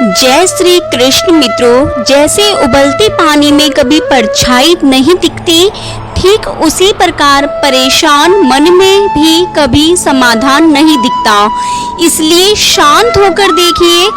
जय श्री कृष्ण मित्रों, जैसे उबलते पानी में कभी परछाई नहीं दिखती, ठीक उसी प्रकार परेशान मन में भी कभी समाधान नहीं दिखता। इसलिए शांत होकर देखिए,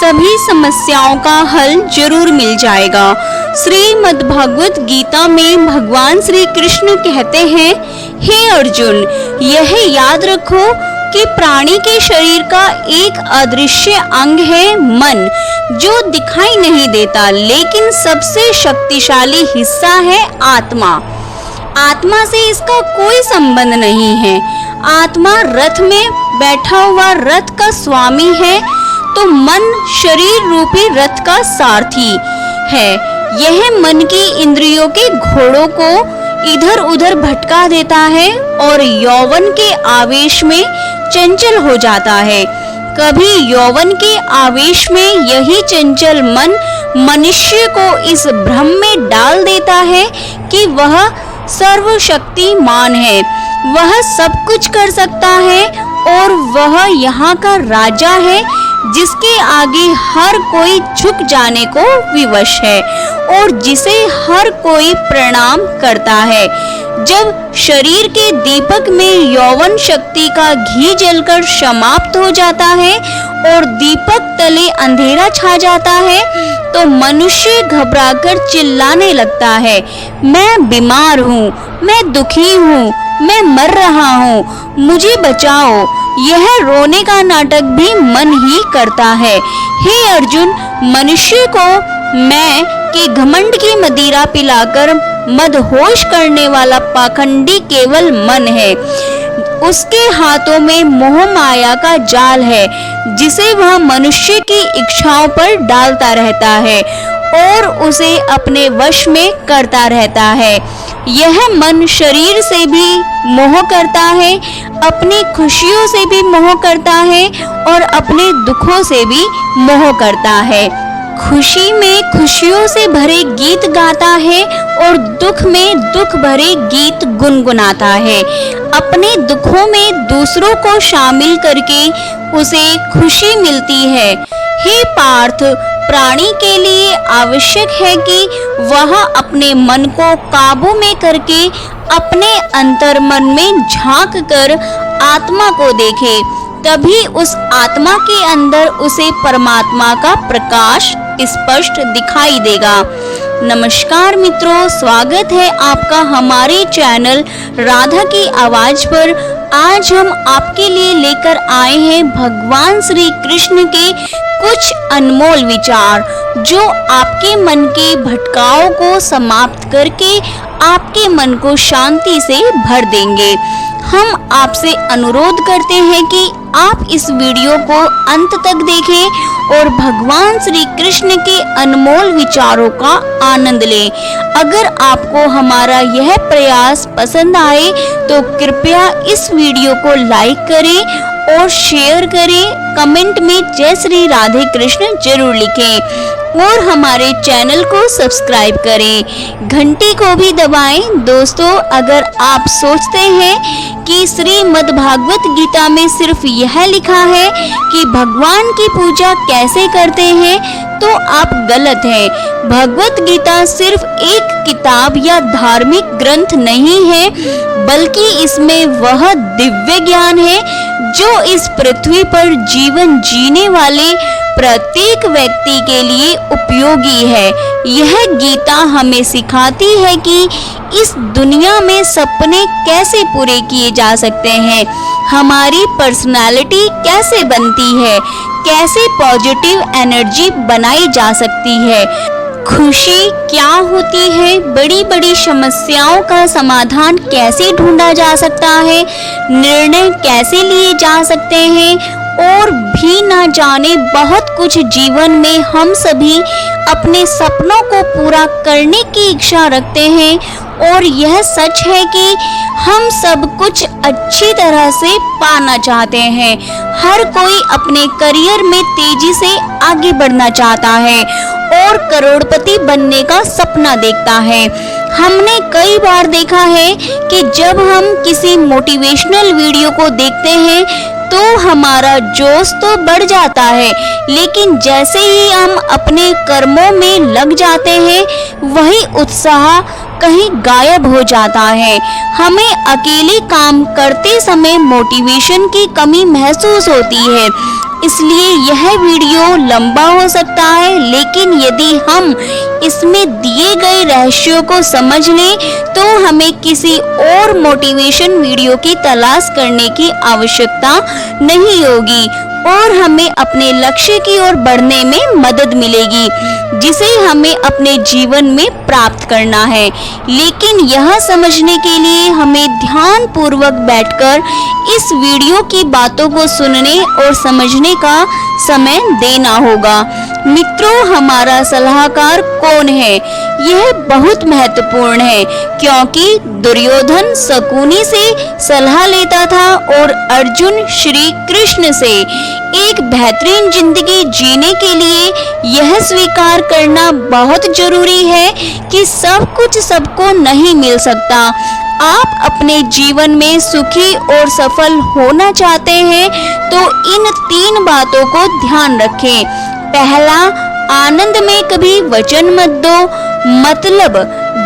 सभी समस्याओं का हल जरूर मिल जाएगा। श्रीमद् भगवत गीता में भगवान श्री कृष्ण कहते हैं, हे अर्जुन, यह याद रखो कि प्राणी के शरीर का एक अदृश्य अंग है मन, जो दिखाई नहीं देता, लेकिन सबसे शक्तिशाली हिस्सा है आत्मा। आत्मा से इसका कोई संबंध नहीं है। आत्मा रथ में बैठा हुआ रथ का स्वामी है, तो मन शरीर रूपी रथ का सारथी है। यह मन की इंद्रियों के घोड़ों को इधर उधर भटका देता है और यौवन के आवेश में चंचल हो जाता है। कभी यौवन के आवेश में यही चंचल मन मनुष्य को इस भ्रम में डाल देता है कि वह सर्वशक्तिमान है, वह सब कुछ कर सकता है और वह यहाँ का राजा है, जिसके आगे हर कोई झुक जाने को विवश है और जिसे हर कोई प्रणाम करता है। जब शरीर के दीपक में यौवन शक्ति का घी जलकर समाप्त हो जाता है और दीपक तले अंधेरा छा जाता है, तो मनुष्य घबराकर चिल्लाने लगता है, मैं बीमार हूँ, मैं दुखी हूँ, मैं मर रहा हूँ, मुझे बचाओ। यह रोने का नाटक भी मन ही करता है। हे अर्जुन, मनुष्य को मैं के घमंड की मदिरा पिलाकर मदहोश करने वाला पाखंडी केवल मन है। उसके हाथों में मोह माया का जाल है, जिसे वह मनुष्य की इच्छाओं पर डालता रहता है और उसे अपने वश में करता रहता है। यह मन शरीर से भी मोह करता है, अपनी खुशियों से भी मोह करता है और अपने दुखों से भी मोह करता है। खुशी में खुशियों से भरे गीत गाता है और दुख में दुख भरे गीत गुनगुनाता है। अपने दुखों में दूसरों को शामिल करके उसे खुशी मिलती है। हे पार्थ, प्राणी के लिए आवश्यक है कि वह अपने मन को काबू में करके अपने अंतर्मन में झांक कर आत्मा को देखे। तभी उस आत्मा के अंदर उसे परमात्मा का प्रकाश स्पष्ट दिखाई देगा। नमस्कार मित्रों, स्वागत है आपका हमारे चैनल राधा की आवाज पर। आज हम आपके लिए लेकर आए हैं भगवान श्री कृष्ण के कुछ अनमोल विचार, जो आपके मन के भटकाव को समाप्त करके आपके मन को शांति से भर देंगे। हम आपसे अनुरोध करते हैं कि आप इस वीडियो को अंत तक देखें और भगवान श्री कृष्ण के अनमोल विचारों का आनंद लें। अगर आपको हमारा यह प्रयास पसंद आए तो कृपया इस वीडियो को लाइक करें और शेयर करें। कमेंट में जय श्री राधे कृष्ण जरूर लिखें और हमारे चैनल को सब्सक्राइब करें, घंटी को भी दबाएं। दोस्तों, अगर आप सोचते हैं कि श्रीमद् भागवत गीता में सिर्फ यह लिखा है कि भगवान की पूजा कैसे करते हैं, तो आप गलत हैं। भगवत गीता सिर्फ एक किताब या धार्मिक ग्रंथ नहीं है, बल्कि इसमें वह दिव्य ज्ञान है जो इस पृथ्वी पर जीवन जीने वाले प्रत्येक व्यक्ति के लिए उपयोगी है। यह गीता हमें सिखाती है कि इस दुनिया में सपने कैसे पूरे किए जा सकते हैं, हमारी पर्सनालिटी कैसे बनती है, कैसे पॉजिटिव एनर्जी बनाई जा सकती है, खुशी क्या होती है, बड़ी बड़ी समस्याओं का समाधान कैसे ढूंढा जा सकता है, निर्णय कैसे लिए जा सकते हैं और भी ना जाने बहुत कुछ। जीवन में हम सभी अपने सपनों को पूरा करने की इच्छा रखते हैं और यह सच है कि हम सब कुछ अच्छी तरह से पाना चाहते हैं। हर कोई अपने करियर में तेजी से आगे बढ़ना चाहता है और करोड़पति बनने का सपना देखता है। हमने कई बार देखा है कि जब हम किसी मोटिवेशनल वीडियो को देखते हैं तो हमारा जोश तो बढ़ जाता है, लेकिन जैसे ही हम अपने कर्मों में लग जाते हैं वही उत्साह कहीं गायब हो जाता है। हमें अकेले काम करते समय मोटिवेशन की कमी महसूस होती है, इसलिए यह वीडियो लंबा हो सकता है, लेकिन यदि हम इसमें दिए गए रहस्यों को समझ लें तो हमें किसी और मोटिवेशन वीडियो की तलाश करने की आवश्यकता नहीं होगी और हमें अपने लक्ष्य की ओर बढ़ने में मदद मिलेगी, जिसे हमें अपने जीवन में प्राप्त करना है। लेकिन यह समझने के लिए हमें ध्यान पूर्वक बैठकर इस वीडियो की बातों को सुनने और समझने का समय देना होगा। मित्रों, हमारा सलाहकार कौन है? यह बहुत महत्वपूर्ण है, क्योंकि दुर्योधन शकुनी से सलाह लेता था और अर्जुन श्री कृष्ण से। एक बेहतरीन जिंदगी जीने के लिए यह स्वीकार करना बहुत जरूरी है कि सब कुछ सबको नहीं मिल सकता। आप अपने जीवन में सुखी और सफल होना चाहते हैं तो इन 3 बातों को ध्यान रखें। पहला, आनंद में कभी वचन मत दो। मतलब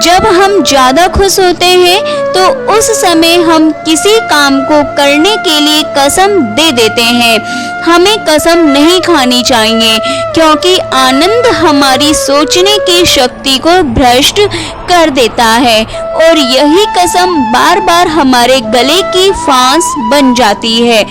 जब हम ज्यादा खुश होते हैं तो उस समय हम किसी काम को करने के लिए कसम दे देते हैं। हमें कसम नहीं खानी चाहिए, क्योंकि आनंद हमारी सोचने की शक्ति को भ्रष्ट कर देता है और यही कसम बार बार हमारे गले की फांस बन जाती है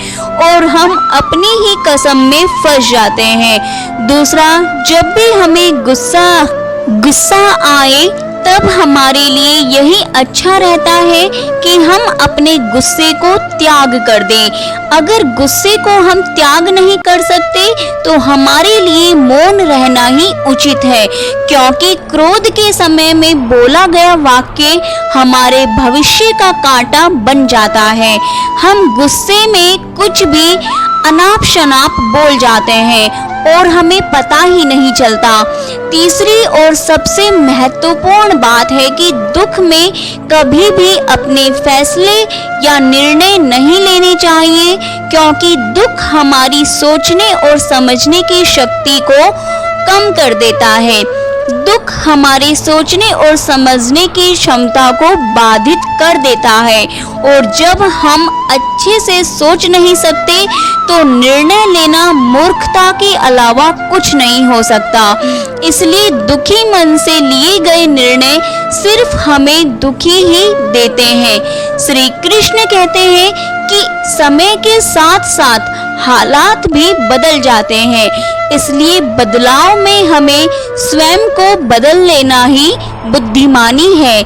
और हम अपनी ही कसम में फंस जाते हैं। दूसरा, जब भी हमें गुस्सा आए तब हमारे लिए यही अच्छा रहता है कि हम अपने गुस्से को त्याग कर दें। अगर गुस्से को हम त्याग नहीं कर सकते तो हमारे लिए मौन रहना ही उचित है, क्योंकि क्रोध के समय में बोला गया वाक्य हमारे भविष्य का कांटा बन जाता है। हम गुस्से में कुछ भी अनाप शनाप बोल जाते हैं और हमें पता ही नहीं चलता। तीसरी और सबसे महत्वपूर्ण बात है कि दुख में कभी भी अपने फैसले या निर्णय नहीं लेने चाहिए, क्योंकि दुख हमारी सोचने और समझने की शक्ति को कम कर देता है। दुख हमारे सोचने और समझने की क्षमता को बाधित कर देता है और जब हम अच्छे से सोच नहीं सकते तो निर्णय लेना मूर्खता के अलावा कुछ नहीं हो सकता। इसलिए दुखी मन से लिए गए निर्णय सिर्फ हमें दुखी ही देते हैं। श्री कृष्ण कहते हैं कि समय के साथ साथ हालात भी बदल जाते हैं, इसलिए बदलाव में हमें स्वयं को बदल लेना ही बुद्धिमानी है।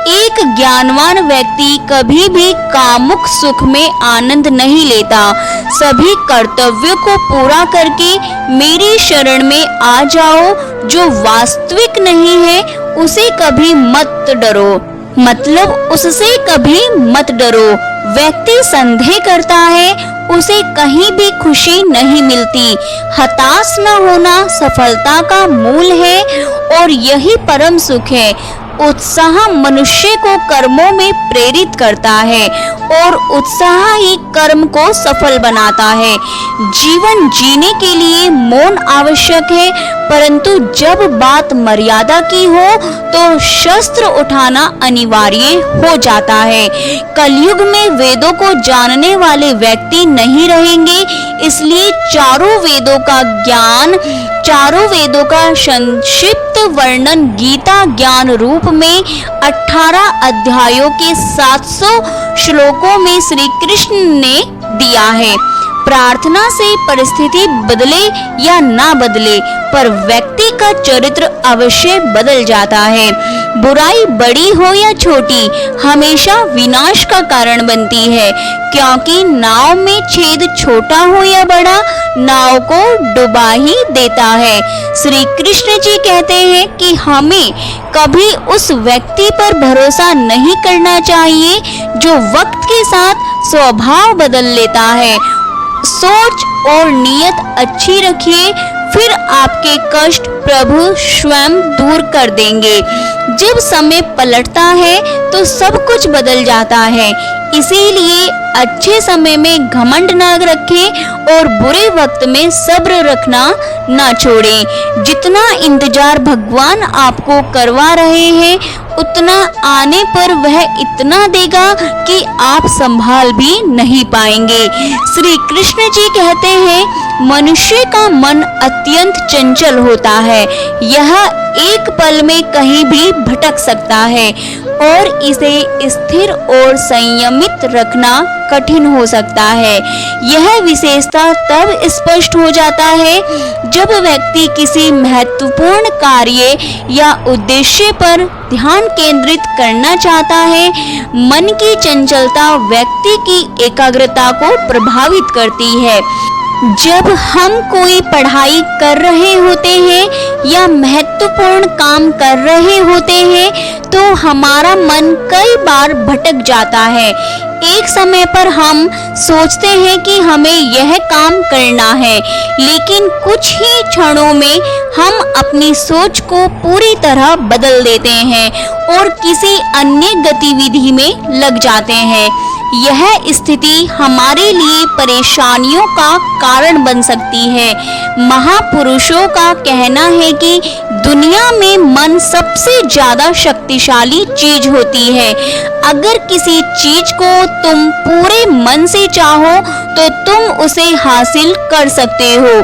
एक ज्ञानवान व्यक्ति कभी भी कामुक सुख में आनंद नहीं लेता। सभी कर्तव्यों को पूरा करके मेरी शरण में आ जाओ। जो वास्तविक नहीं है उसे कभी मत डरो, मतलब उससे कभी मत डरो। व्यक्ति संदेह करता है, उसे कहीं भी खुशी नहीं मिलती। हताश न होना सफलता का मूल है और यही परम सुख है। उत्साह मनुष्य को कर्मों में प्रेरित करता है और उत्साह ही कर्म को सफल बनाता है। जीवन जीने के लिए मौन आवश्यक है, परंतु जब बात मर्यादा की हो तो शस्त्र उठाना अनिवार्य हो जाता है। कलयुग में वेदों को जानने वाले व्यक्ति नहीं रहेंगे, इसलिए चारों वेदों का संक्षिप्त वर्णन गीता ज्ञान रूप में 18 अध्यायों के 700 श्लोकों में श्री कृष्ण ने दिया है। प्रार्थना से परिस्थिति बदले या ना बदले, पर व्यक्ति का चरित्र अवश्य बदल जाता है। बुराई बड़ी हो या छोटी हमेशा विनाश का कारण बनती है, क्योंकि नाव में छेद छोटा हो या बड़ा नाव को डुबा ही देता है। श्री कृष्ण जी कहते हैं कि हमें कभी उस व्यक्ति पर भरोसा नहीं करना चाहिए जो वक्त के साथ स्वभाव बदल लेता है। सोच और नियत अच्छी रखिए, फिर आपके कष्ट प्रभु स्वयं दूर कर देंगे। जब समय पलटता है तो सब कुछ बदल जाता है। इसीलिए अच्छे समय में घमंड न रखें और बुरे वक्त में सब्र रखना ना छोड़ें। जितना इंतजार भगवान आपको करवा रहे हैं, उतना आने पर वह इतना देगा कि आप संभाल भी नहीं पाएंगे। श्री कृष्ण जी कहते हैं, मनुष्य का मन अत्यंत चंचल होता है। यह एक पल में कहीं भी भटक सकता है और इसे स्थिर और संयमित रखना कठिन हो सकता है। यह विशेषता तब स्पष्ट हो जाता है जब व्यक्ति किसी महत्वपूर्ण कार्य या उद्देश्य पर ध्यान केंद्रित करना चाहता है। मन की चंचलता व्यक्ति की एकाग्रता को प्रभावित करती है। जब हम कोई पढ़ाई कर रहे होते हैं या महत्वपूर्ण काम कर रहे होते हैं तो हमारा मन कई बार भटक जाता है। एक समय पर हम सोचते हैं कि हमें यह काम करना है, लेकिन कुछ ही क्षणों में हम अपनी सोच को पूरी तरह बदल देते हैं और किसी अन्य गतिविधि में लग जाते हैं। यह स्थिति हमारे लिए परेशानियों का कारण बन सकती है। महापुरुषों का कहना है कि दुनिया में मन सबसे ज्यादा शक्तिशाली चीज होती है। अगर किसी चीज को तुम पूरे मन से चाहो तो तुम उसे हासिल कर सकते हो।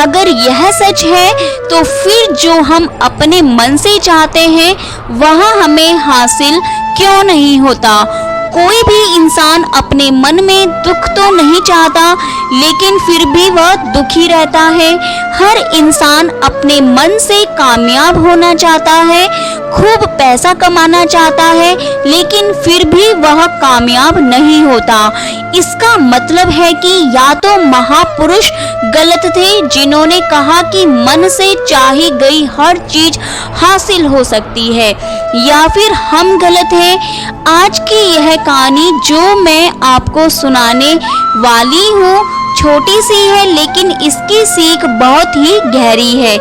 अगर यह सच है तो फिर जो हम अपने मन से चाहते हैं वह हमें हासिल क्यों नहीं होता। कोई भी इंसान अपने मन में दुख तो नहीं चाहता, लेकिन फिर भी वह दुखी रहता है। हर इंसान अपने मन से कामयाब होना चाहता है, खूब पैसा कमाना चाहता है, लेकिन फिर भी वह कामयाब नहीं होता। इसका मतलब है कि या तो महापुरुष गलत थे जिन्होंने कहा कि मन से चाही गई हर चीज हासिल हो सकती है, या फिर हम गलत हैं। आज की यह कहानी जो मैं आपको सुनाने वाली हूँ छोटी सी है, लेकिन इसकी सीख बहुत ही गहरी है।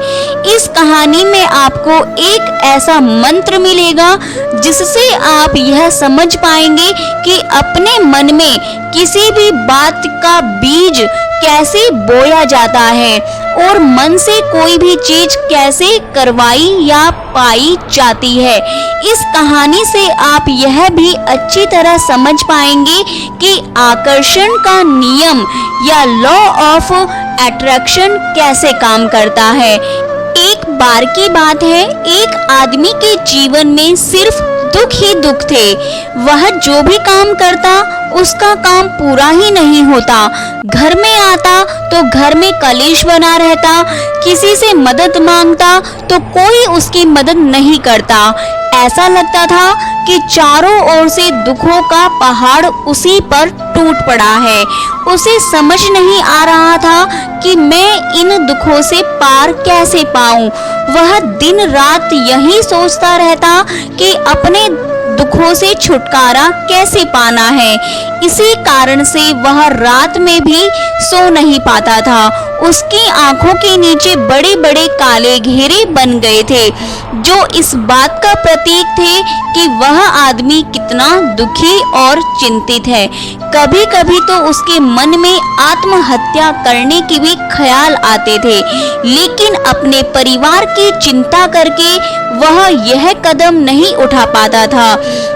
इस कहानी में आपको एक ऐसा मंत्र मिलेगा जिससे आप यह समझ पाएंगे कि अपने मन में किसी भी बात का बीज कैसे बोया जाता है और मन से कोई भी चीज कैसे करवाई या पाई जाती है। इस कहानी से आप यह भी अच्छी तरह समझ पाएंगे कि आकर्षण का नियम या लॉ ऑफ अट्रैक्शन कैसे काम करता है। एक बार की बात है, एक आदमी के जीवन में सिर्फ दुख ही दुख थे। वह जो भी काम करता उसका काम पूरा ही नहीं होता। घर में आता तो घर में कलेश बना रहता, किसी से मदद मांगता तो कोई उसकी मदद नहीं करता। ऐसा लगता था कि चारों ओर से दुखों का पहाड़ उसी पर टूट पड़ा है। उसे समझ नहीं आ रहा था कि मैं इन दुखों से पार कैसे पाऊं। वह दिन रात यही सोचता रहता कि अपने दुखों से छुटकारा कैसे पाना है। इसी कारण से वह रात में भी सो नहीं पाता था। उसकी आंखों के नीचे बड़े बड़े काले घेरे बन गए थे, जो इस बात का प्रतीक थे कि वह आदमी कितना दुखी और चिंतित है। कभी कभी तो उसके मन में आत्महत्या करने के भी ख्याल आते थे, लेकिन अपने परिवार की चिंता करके वह यह कदम नहीं उठा पाता था।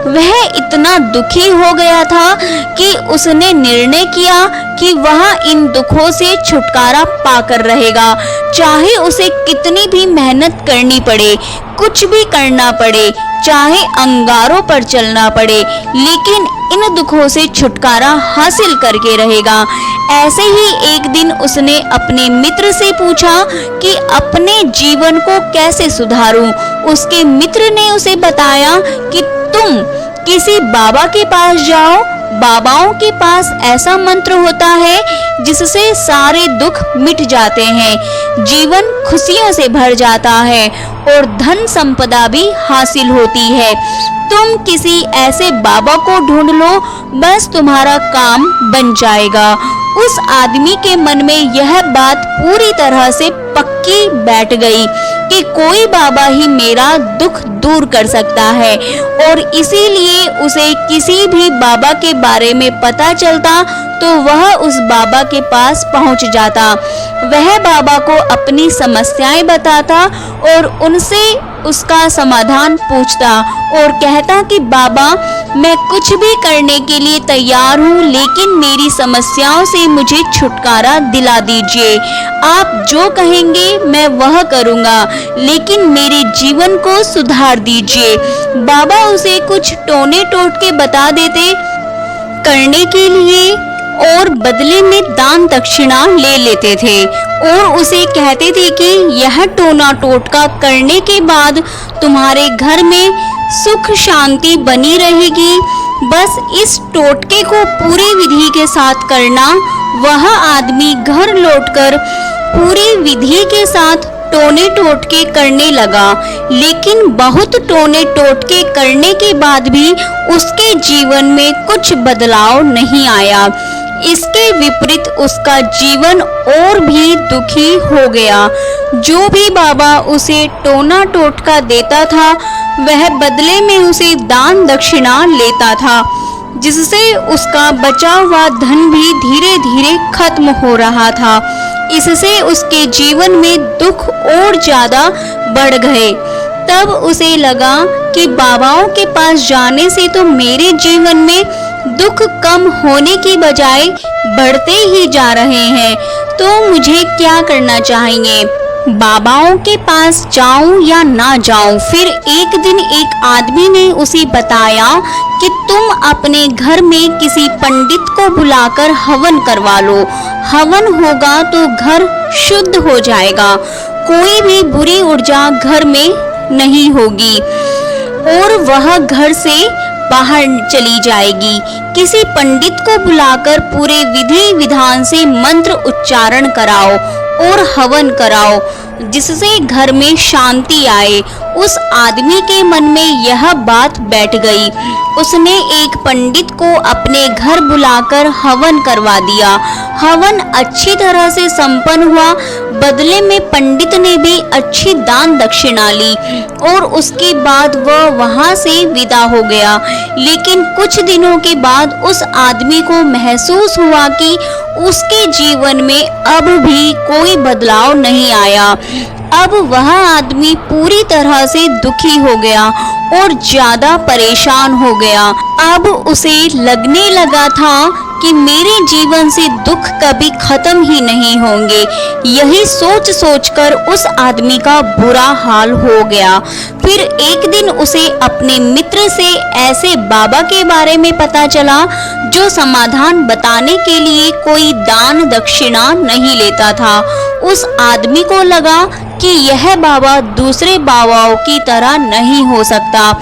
वह इतना दुखी हो गया था कि उसने निर्णय किया कि वह इन दुखों से छुटकारा पाकर रहेगा, चाहे उसे कितनी भी मेहनत करनी पड़े, कुछ भी करना पड़े, चाहे अंगारों पर चलना पड़े, लेकिन इन दुखों से छुटकारा हासिल करके रहेगा। ऐसे ही एक दिन उसने अपने मित्र से पूछा कि अपने जीवन को कैसे सुधारूं। उसके मित्र ने उसे बताया कि तुम किसी बाबा के पास जाओ। बाबाओं के पास ऐसा मंत्र होता है जिससे सारे दुख मिट जाते हैं, जीवन खुशियों से भर जाता है और धन संपदा भी हासिल होती है। तुम किसी ऐसे बाबा को ढूंढ लो, बस तुम्हारा काम बन जाएगा। उस आदमी के मन में यह बात पूरी तरह से पक्की बैठ गई कि कोई बाबा ही मेरा दुख दूर कर सकता है, और इसीलिए उसे किसी भी बाबा के बारे में पता चलता तो वह उस बाबा के पास पहुंच जाता। वह बाबा को अपनी समस्याएं बताता और उनसे उसका समाधान पूछता और कहता कि बाबा, मैं कुछ भी करने के लिए तैयार हूँ, लेकिन मेरी समस्याओं से मुझे छुटकारा दिला दीजिए। आप जो कहेंगे मैं वह करूँगा, लेकिन मेरे जीवन को सुधार दीजिए। बाबा उसे कुछ टोने टोटके बता देते करने के लिए और बदले में दान दक्षिणा ले लेते थे, और उसे कहते थे कि यह टोना टोटका करने के बाद तुम्हारे घर में सुख शांति बनी रहेगी। बस इस टोटके को पूरी विधि के साथ करना। वह आदमी घर लौटकर पूरी विधि के साथ टोने टोटके करने लगा, लेकिन बहुत टोने टोटके करने के बाद भी उसके जीवन में कुछ बदलाव नहीं आया। इसके विपरीत उसका जीवन और भी दुखी हो गया। जो भी बाबा उसे टोना टोटका देता था, वह बदले में उसे दान दक्षिणा लेता था, जिससे उसका बचा हुआ धन भी धीरे धीरे खत्म हो रहा था। इससे उसके जीवन में दुख और ज्यादा बढ़ गए। तब उसे लगा कि बाबाओं के पास जाने से तो मेरे जीवन में दुख कम होने की बजाय बढ़ते ही जा रहे हैं, तो मुझे क्या करना चाहिए? बाबाओं के पास जाऊं या ना जाऊं? फिर एक दिन एक आदमी ने उसे बताया कि तुम अपने घर में किसी पंडित को बुलाकर हवन करवा लो। हवन होगा तो घर शुद्ध हो जाएगा, कोई भी बुरी ऊर्जा घर में नहीं होगी और वह घर से बाहर चली जाएगी। किसी पंडित को बुलाकर पूरे विधि विधान से मंत्र उच्चारण कराओ और हवन कराओ, जिससे घर में शांति आए। उस आदमी के मन में यह बात बैठ गई। उसने एक पंडित को अपने घर बुलाकर हवन करवा दिया। हवन अच्छी तरह से संपन्न हुआ। बदले में पंडित ने भी अच्छी दान दक्षिणा ली और उसके बाद वह वहां से विदा हो गया। लेकिन कुछ दिनों के बाद उस आदमी को महसूस हुआ कि उसके जीवन में अब भी कोई बदलाव नहीं आया। अब वह आदमी पूरी तरह से दुखी हो गया और ज्यादा परेशान हो गया। अब उसे लगने लगा था कि मेरे जीवन से दुख कभी खत्म ही नहीं होंगे। यही सोच सोचकर उस आदमी का बुरा हाल हो गया। फिर एक दिन उसे अपने मित्र से ऐसे बाबा के बारे में पता चला जो समाधान बताने के लिए कोई दान दक्षिणा नहीं लेता था। उस आदमी को लगा कि यह बाबा दूसरे बाबाओं की तरह नहीं हो सकता,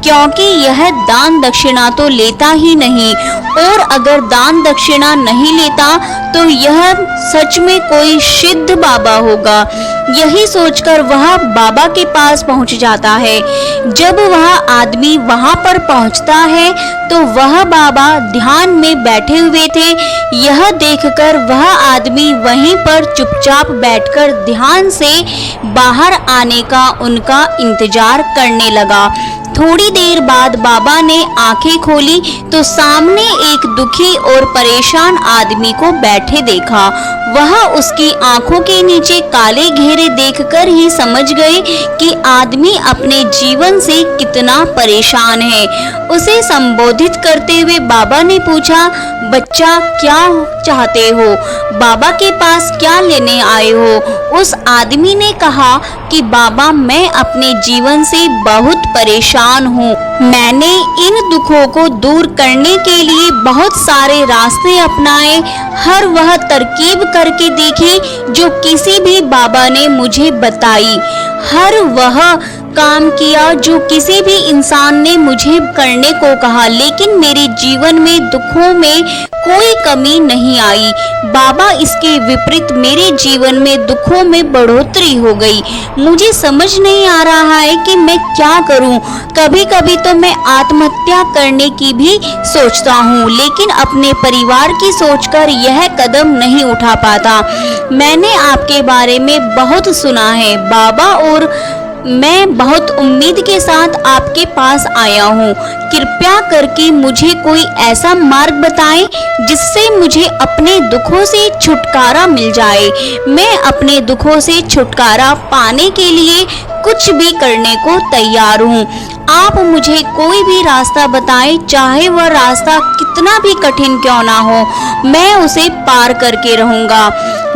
क्योंकि यह दान दक्षिणा तो लेता ही नहीं, और अगर दान दक्षिणा नहीं लेता तो यह सच में कोई सिद्ध बाबा होगा। यही सोचकर वह बाबा के पास पहुंच जाता है। जब वह आदमी वहां पर पहुंचता है तो वह बाबा ध्यान में बैठे हुए थे। यह देखकर वह आदमी वहीं पर चुपचाप बैठकर ध्यान से बाहर आने का उनका इंतजार करने लगा। थोड़ी देर बाद बाबा ने आंखें खोली तो सामने एक दुखी और परेशान आदमी को बैठे देखा। वह उसकी आंखों के नीचे काले घेरे देखकर ही समझ गए कि आदमी अपने जीवन से कितना परेशान है। उसे संबोधित करते हुए बाबा ने पूछा, बच्चा क्या चाहते हो? बाबा के पास क्या लेने आए हो? उस आदमी ने कहा कि बाबा, मैं अपने जीवन से बहुत परेशान हूँ। मैंने इन दुखों को दूर करने के लिए बहुत सारे रास्ते अपनाए, हर वह तरकीब करके देखी जो किसी भी बाबा ने मुझे बताई, हर वह काम किया जो किसी भी इंसान ने मुझे करने को कहा, लेकिन मेरे जीवन में दुखों में कोई कमी नहीं आई। बाबा, इसके विपरीत मेरे जीवन में दुखों में बढ़ोतरी हो गई। मुझे समझ नहीं आ रहा है कि मैं क्या करूं। कभी कभी तो मैं आत्महत्या करने की भी सोचता हूं, लेकिन अपने परिवार की सोचकर यह कदम नहीं उठा पाता। मैंने आपके बारे में बहुत सुना है बाबा, और मैं बहुत उम्मीद के साथ आपके पास आया हूँ। कृपया करके मुझे कोई ऐसा मार्ग बताएं जिससे मुझे अपने दुखों से छुटकारा मिल जाए। मैं अपने दुखों से छुटकारा पाने के लिए कुछ भी करने को तैयार हूँ। आप मुझे कोई भी रास्ता बताएं, चाहे वह रास्ता कितना भी कठिन क्यों ना हो, मैं उसे पार करके रहूंगा।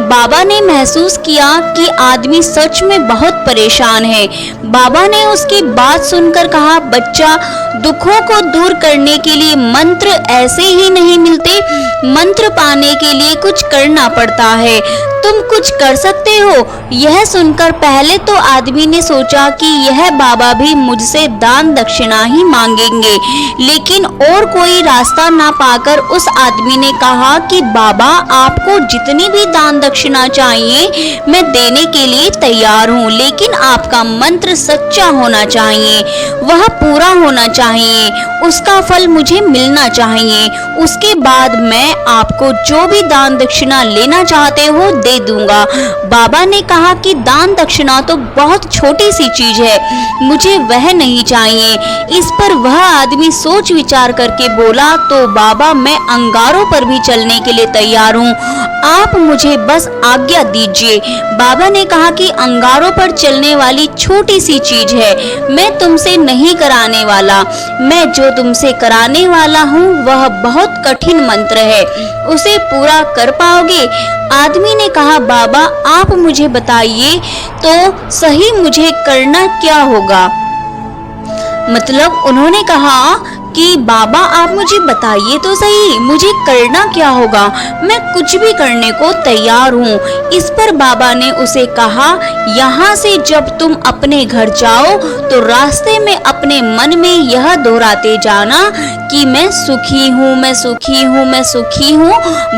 बाबा ने महसूस किया कि आदमी सच में बहुत परेशान है। बाबा ने उसकी बात सुनकर कहा, बच्चा, दुखों को दूर करने के लिए मंत्र ऐसे ही नहीं मिलते। मंत्र पाने के लिए कुछ करना पड़ता है। तुम कुछ कर सकते हो। यह सुनकर पहले तो आदमी ने सोचा कि यह बाबा भी मुझसे दान दक्षिणा ही मांगेंगे, लेकिन और कोई रास्ता ना पाकर उस आदमी ने कहा कि बाबा, आपको जितनी भी दान दक्षिणा चाहिए मैं देने के लिए तैयार हूँ, लेकिन आपका मंत्र सच्चा होना चाहिए, वह पूरा होना चाहिए, उसका फल मुझे मिलना चाहिए। उसके बाद मैं आपको जो भी दान दक्षिणा लेना चाहते हो दे दूंगा। बाबा ने कहा कि दान दक्षिणा तो बहुत छोटी सी चीज है, मुझे वह नहीं चाहिए। इस पर वह आदमी सोच विचार करके बोला, तो बाबा, मैं अंगारों पर भी चलने के लिए तैयार हूँ, आप मुझे बस आज्ञा दीजिए। बाबा ने कहा कि अंगारों पर चलने वाली छोटी सी चीज है, मैं तुमसे नहीं कराने वाला। मैं जो तुमसे कराने वाला हूँ वह बहुत कठिन मंत्र है, उसे पूरा कर पाओगे? आदमी ने कहा, बाबा, आप मुझे बताइए तो सही, मुझे करना क्या होगा? मतलब उन्होंने कहा कि बाबा, आप मुझे बताइए तो सही, मुझे करना क्या होगा? मैं कुछ भी करने को तैयार हूँ। इस पर बाबा ने उसे कहा, यहाँ से जब तुम अपने घर जाओ तो रास्ते में अपने मन में यह दोहराते जाना कि मैं सुखी हूँ, मैं सुखी हूँ, मैं सुखी हूँ।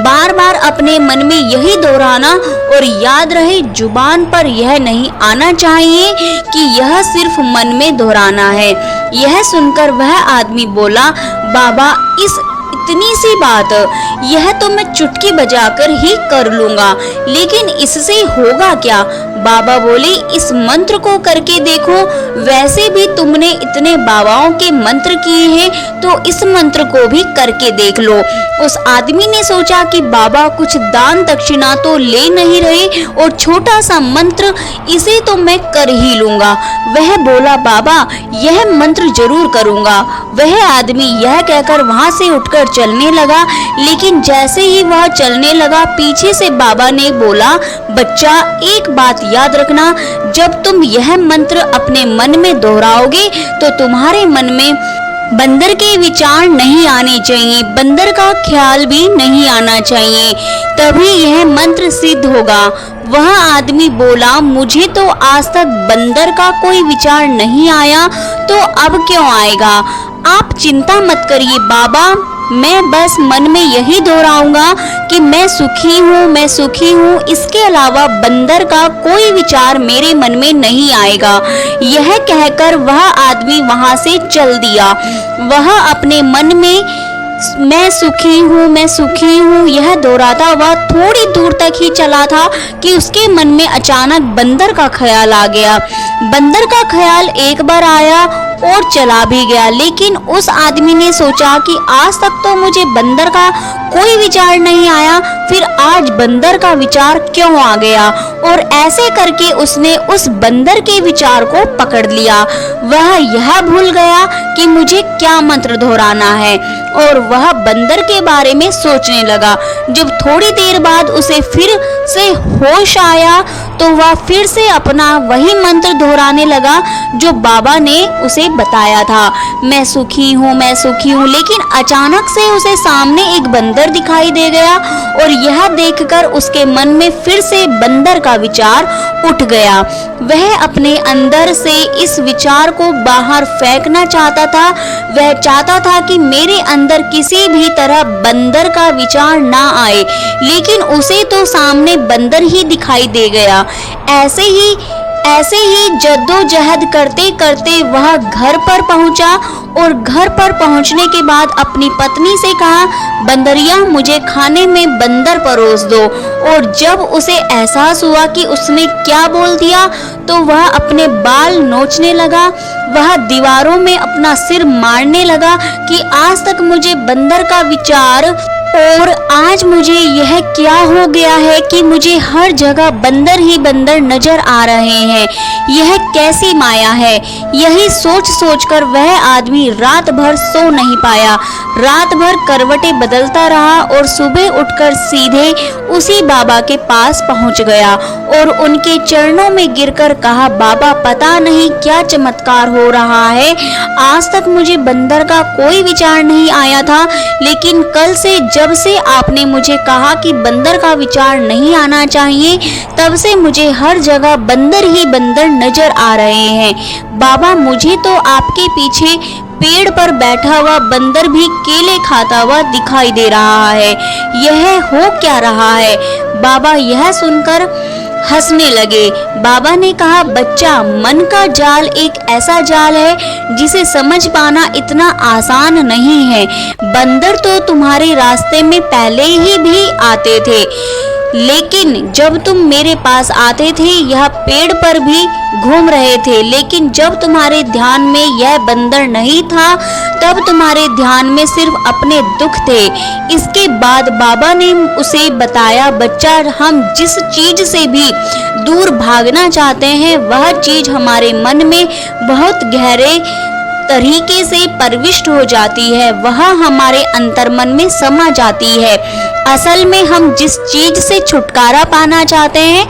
बार बार अपने मन में यही दोहराना, और याद रहे जुबान पर यह नहीं आना चाहिए कि यह सिर्फ मन में दोहराना है। यह सुनकर वह आदमी बोला, बाबा, इतनी सी बात, यह तो मैं चुटकी बजाकर ही कर लूंगा, लेकिन इससे होगा क्या? बाबा बोले, इस मंत्र को करके देखो। वैसे भी तुमने इतने बाबाओं के मंत्र किए हैं, तो इस मंत्र को भी करके देख लो। उस आदमी ने सोचा कि बाबा कुछ दान दक्षिणा तो ले नहीं रहे, और छोटा सा मंत्र, इसे तो मैं कर ही लूंगा। वह बोला, बाबा, यह मंत्र जरूर करूंगा। वह आदमी यह कहकर वहां से उठकर चलने लगा, लेकिन जैसे ही वह चलने लगा, पीछे से बाबा ने बोला, बच्चा, एक बात याद रखना, जब तुम यह मंत्र अपने मन में दोहराओगे तो तुम्हारे मन में बंदर के विचार नहीं आने चाहिए, बंदर का ख्याल भी नहीं आना चाहिए, तभी यह मंत्र सिद्ध होगा। वह आदमी बोला, मुझे तो आज तक बंदर का कोई विचार नहीं आया, तो अब क्यों आएगा? आप चिंता मत करिए बाबा, मैं बस मन में यही दोहराऊंगा कि मैं सुखी हूँ, मैं सुखी हूँ। इसके अलावा बंदर का कोई विचार मेरे मन में नहीं आएगा। यह कहकर वह आदमी वहां से चल दिया। वह अपने मन में मैं सुखी हूँ, मैं सुखी हूँ यह दोहराता हुआ थोड़ी दूर तक ही चला था कि उसके मन में अचानक बंदर का ख्याल आ गया। बंदर का ख्याल एक बार आया और चला भी गया, लेकिन उस आदमी ने सोचा कि आज तक तो मुझे बंदर का कोई विचार नहीं आया, फिर आज बंदर का विचार क्यों आ गया? और ऐसे करके उसने उस बंदर के विचार को पकड़ लिया। वह यह भूल गया कि मुझे क्या मंत्र दोहराना है, और वह बंदर के बारे में सोचने लगा। जब थोड़ी देर बाद उसे फिर से होश आया तो वह फिर से अपना वही मंत्र दोहराने लगा जो बाबा ने उसे बताया था, मैं सुखी हूँ, मैं सुखी हूँ। लेकिन अचानक से उसे सामने एक बंदर दिखाई दे गया और यह देखकर उसके मन में फिर से बंदर का विचार उठ गया। वह अपने अंदर से इस विचार को बाहर फेंकना चाहता था। वह चाहता था कि मेरे अंदर किसी भी तरह बंदर का विचार ना आए, लेकिन उसे तो सामने बंदर ही दिखाई दे गया। ऐसे ही जद्दोजहद करते करते वह घर पर पहुंचा और घर पर पहुंचने के बाद अपनी पत्नी से कहा, बंदरिया मुझे खाने में बंदर परोस दो। और जब उसे एहसास हुआ कि उसने क्या बोल दिया तो वह अपने बाल नोचने लगा। वह दीवारों में अपना सिर मारने लगा कि आज तक मुझे बंदर का विचार, और आज मुझे यह क्या हो गया है कि मुझे हर जगह बंदर ही बंदर नजर आ रहे हैं। यह कैसी माया है। यही सोच सोचकर वह आदमी रात भर सो नहीं पाया। रात भर करवटें बदलता रहा और सुबह उठकर सीधे उसी बाबा के पास पहुंच गया और उनके चरणों में गिरकर कहा, बाबा पता नहीं क्या चमत्कार हो रहा है। आज तक मुझे बंदर का कोई विचार नहीं आया था, लेकिन कल से जब से आपने मुझे कहा कि बंदर का विचार नहीं आना चाहिए, तब से मुझे हर जगह बंदर ही बंदर नजर आ रहे हैं। बाबा मुझे तो आपके पीछे पेड़ पर बैठा हुआ बंदर भी केले खाता हुआ दिखाई दे रहा है। यह हो क्या रहा है? बाबा यह सुनकर हंसने लगे। बाबा ने कहा, बच्चा मन का जाल एक ऐसा जाल है जिसे समझ पाना इतना आसान नहीं है। बंदर तो तुम्हारे रास्ते में पहले ही भी आते थे, लेकिन जब तुम मेरे पास आते थे यह पेड़ पर भी घूम रहे थे, लेकिन जब तुम्हारे ध्यान में यह बंदर नहीं था तब तुम्हारे ध्यान में सिर्फ अपने दुख थे। इसके बाद बाबा ने उसे बताया, बच्चा हम जिस चीज से भी दूर भागना चाहते हैं वह चीज हमारे मन में बहुत गहरे तरीके से प्रविष्ट हो जाती है, वह हमारे अंतर्मन में समा जाती है। असल में हम जिस चीज से छुटकारा पाना चाहते हैं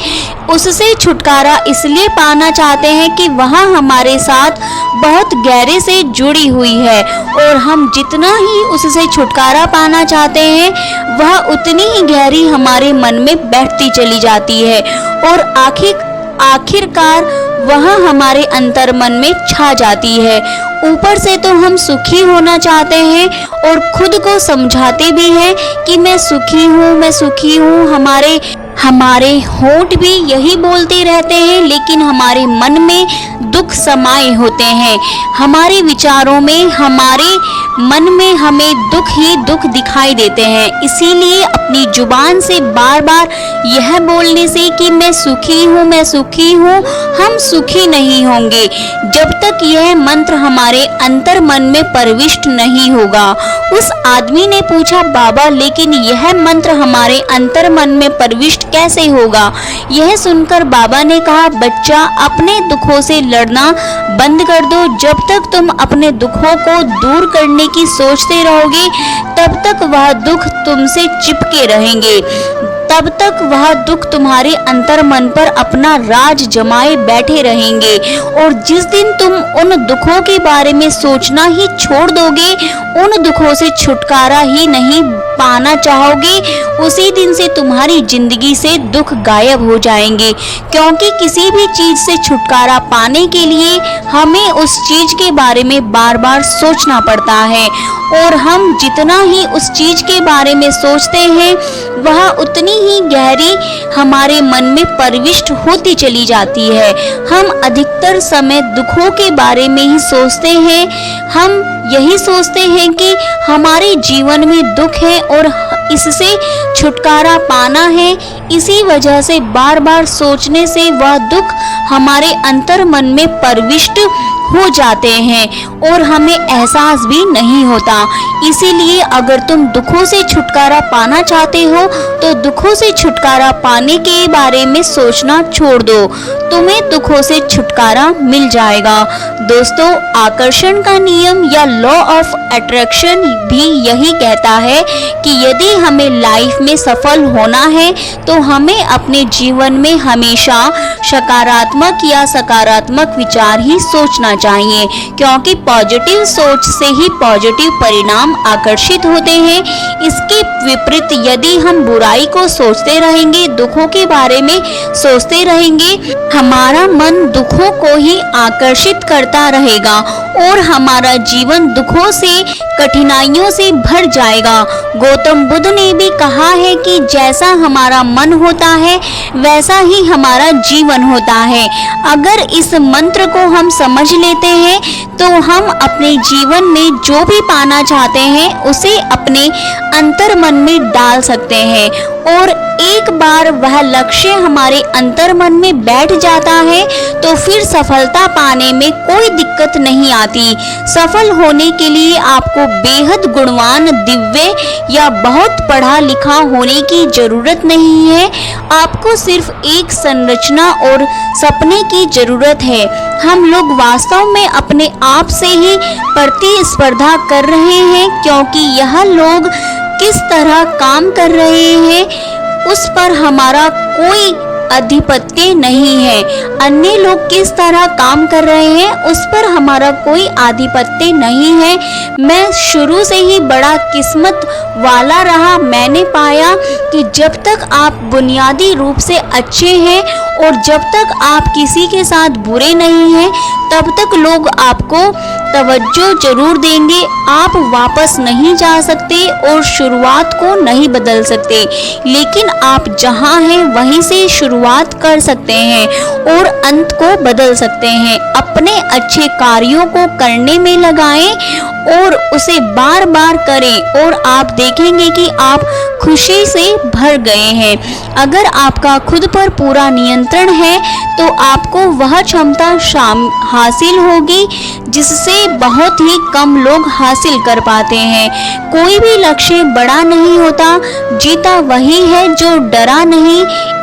उससे छुटकारा इसलिए पाना चाहते हैं कि वह हमारे साथ बहुत गहरे से जुड़ी हुई है, और हम जितना ही उससे छुटकारा पाना चाहते हैं वह उतनी ही गहरी हमारे मन में बैठती चली जाती है और आखिरकार वह हमारे अंतर्मन में छा जाती है। ऊपर से तो हम सुखी होना चाहते हैं और खुद को समझाते भी हैं कि मैं सुखी हूँ, मैं सुखी हूँ। हमारे होंठ भी यही बोलते रहते हैं, लेकिन हमारे मन में दुख समाये होते हैं। हमारे विचारों में, हमारे मन में हमें दुख ही दुख दिखाई देते हैं। इसीलिए अपनी जुबान से बार बार यह बोलने से कि मैं सुखी हूँ, मैं सुखी हूँ, हम सुखी नहीं होंगे जब तक यह मंत्र हमारे अंतर मन में प्रविष्ट नहीं होगा। उस आदमी ने पूछा, बाबा लेकिन यह मंत्र हमारे अंतर मन में प्रविष्ट कैसे होगा? यह सुनकर बाबा ने कहा, बच्चा अपने दुखों से लड़ना बंद कर दो। जब तक तुम अपने दुखों को दूर करने की सोचते रहोगे तब तक वह दुख तुमसे चिपके रहेंगे, तब तक वह दुख तुम्हारे अंतर मन पर अपना राज जमाए बैठे रहेंगे। और जिस दिन तुम उन दुखों के बारे में सोचना ही छोड़ दोगे, उन दुखों से छुटकारा ही नहीं पाना चाहोगे, उसी दिन से तुम्हारी जिंदगी से दुख गायब हो जाएंगे। क्योंकि किसी भी चीज से छुटकारा पाने के लिए हमें उस चीज के बारे में बार बार सोचना पड़ता है, और हम जितना ही उस चीज के बारे में सोचते हैं वह उतनी ही गहरी हमारे मन में प्रविष्ट होती चली जाती है। हम अधिकतर समय दुखों के बारे में ही सोचते हैं। हम यही सोचते हैं कि हमारे जीवन में दुख है और इससे छुटकारा पाना है। इसी वजह से बार बार सोचने से वह दुख हमारे अंतर मन में प्रविष्ट हो जाते हैं और हमें एहसास भी नहीं होता। इसीलिए अगर तुम दुखों से छुटकारा पाना चाहते हो तो दुखों से छुटकारा पाने के बारे में सोचना छोड़ दो, तुम्हें दुखों से छुटकारा मिल जाएगा। दोस्तों, आकर्षण का नियम या लॉ ऑफ अट्रैक्शन भी यही कहता है कि यदि हमें लाइफ में सफल होना है तो हमें अपने जीवन में हमेशा सकारात्मक या सकारात्मक विचार ही सोचना चाहिए, क्योंकि पॉजिटिव सोच से ही पॉजिटिव परिणाम आकर्षित होते हैं। इसके विपरीत यदि हम बुराई को सोचते रहेंगे, दुखों के बारे में सोचते रहेंगे, हमारा मन दुखों को ही आकर्षित करता रहेगा और हमारा जीवन दुखों से, कठिनाइयों से भर जाएगा। गौतम बुद्ध ने भी कहा है कि जैसा हमारा मन होता है वैसा ही हमारा जीवन होता है। अगर इस मंत्र को हम समझ लेते हैं तो हम अपने जीवन में जो भी पाना चाहते हैं उसे अपने अंतर मन में डाल सकते हैं और एक बार वह लक्ष्य हमारे अंतर मन में बैठ जाता है तो फिर सफलता पाने में कोई दिक्कत नहीं आती। सफल होने के लिए आपको बेहद गुणवान, दिव्य या बहुत पढ़ा लिखा होने की जरूरत नहीं है। आपको सिर्फ एक संरचना और सपने की जरूरत है। हम लोग वास्तव में अपने आप से ही प्रतिस्पर्धा कर रहे हैं, क्योंकि यह लोग किस तरह काम कर रहे हैं उस पर हमारा कोई आधिपत्य नहीं है। अन्य लोग किस तरह काम कर रहे हैं उस पर हमारा कोई आधिपत्य नहीं है। मैं शुरू से ही बड़ा किस्मत वाला रहा। मैंने पाया कि जब तक आप बुनियादी रूप से अच्छे हैं और जब तक आप किसी के साथ बुरे नहीं हैं तब तक लोग आपको तवज्जो जरूर देंगे। आप वापस नहीं जा सकते और शुरुआत को नहीं बदल सकते, लेकिन आप जहां हैं वहीं से शुरुआत कर सकते हैं और अंत को बदल सकते हैं। अपने अच्छे कार्यों को करने में लगाएं और उसे बार बार करें और आप देखेंगे कि आप खुशी से भर गए हैं। अगर आपका खुद पर पूरा नियंत्रण है तो आपको वह क्षमता हासिल होगी जिससे बहुत ही कम लोग हासिल कर पाते हैं। कोई भी लक्ष्य बड़ा नहीं होता, जीता वही है जो डरा नहीं।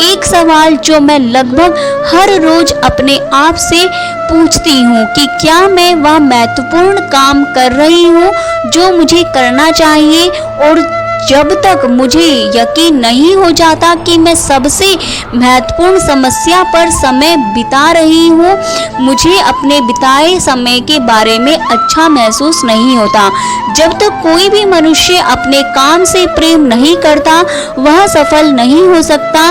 एक सवाल जो मैं लगभग हर रोज अपने आप से पूछती हूँ कि क्या मैं वह महत्वपूर्ण काम कर रही हूँ जो मुझे करना चाहिए, और जब तक मुझे यकीन नहीं हो जाता कि मैं सबसे महत्वपूर्ण समस्या पर समय बिता रही हूँ, मुझे अपने बिताए समय के बारे में अच्छा महसूस नहीं होता। जब तक कोई भी मनुष्य अपने काम से प्रेम नहीं करता वह सफल नहीं हो सकता।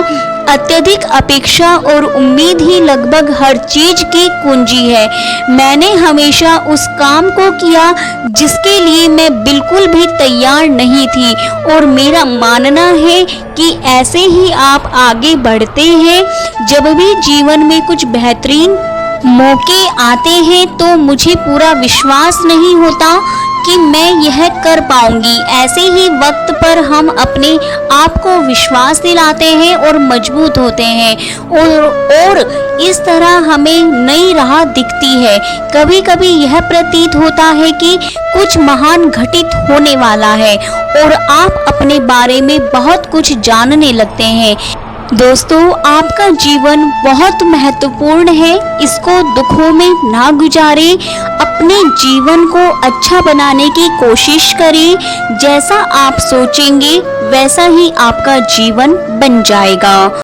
अत्यधिक अपेक्षा और उम्मीद ही लगभग हर चीज की कुंजी है। मैंने हमेशा उस काम को किया जिसके लिए मैं बिल्कुल भी तैयार नहीं थी और मेरा मानना है कि ऐसे ही आप आगे बढ़ते हैं। जब भी जीवन में कुछ बेहतरीन मौके आते हैं तो मुझे पूरा विश्वास नहीं होता कि मैं यह कर पाऊंगी। ऐसे ही वक्त पर हम अपने आप को विश्वास दिलाते हैं और मजबूत होते हैं और इस तरह हमें नई राह दिखती है। कभी कभी यह प्रतीत होता है कि कुछ महान घटित होने वाला है और आप अपने बारे में बहुत कुछ जानने लगते हैं। दोस्तों, आपका जीवन बहुत महत्वपूर्ण है, इसको दुखों में ना गुजारें। अपने जीवन को अच्छा बनाने की कोशिश करें। जैसा आप सोचेंगे वैसा ही आपका जीवन बन जाएगा।